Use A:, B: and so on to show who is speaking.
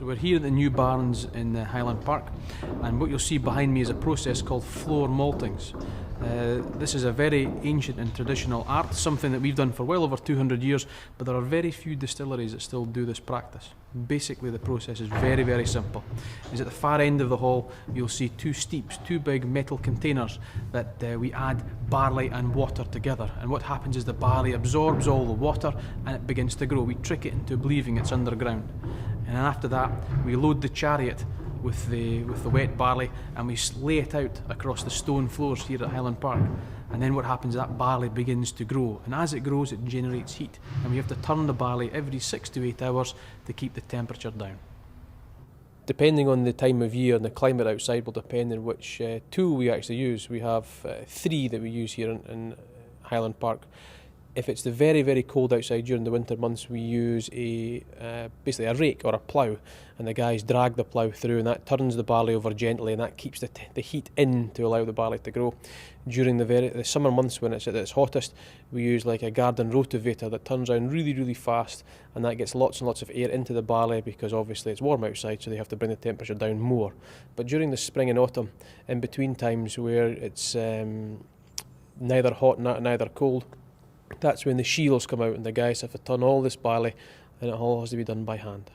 A: So we're here at the new barns in Highland Park, and what you'll see behind me is a process called floor maltings. This is a very ancient and traditional art, something that we've done for well over 200 years, but there are very few distilleries that still do this practice. Basically the process is very, very simple. Is at the far end of the hall you'll see two steeps, two big metal containers that we add barley and water together, and what happens is the barley absorbs all the water and it begins to grow. We trick it into believing it's underground, and then after that we load the chariot with the wet barley and we lay it out across the stone floors here at Highland Park. And then what happens is that barley begins to grow, and as it grows it generates heat, and we have to turn the barley every 6 to 8 hours to keep the temperature down. Depending on the time of year and the climate outside will depend on which tool we actually use. We have 3 that we use here in Highland Park. If it's the very, very cold outside during the winter months, we use basically a rake or a plough, and the guys drag the plough through, and that turns the barley over gently, and that keeps the heat in to allow the barley to grow. During the summer months when it's at its hottest, we use like a garden rotavator that turns around really, really fast, and that gets lots and lots of air into the barley because obviously it's warm outside, so they have to bring the temperature down more. But during the spring and autumn, in between times where it's neither hot neither cold, that's when the shields come out and the guys have to turn all this barley, and it all has to be done by hand.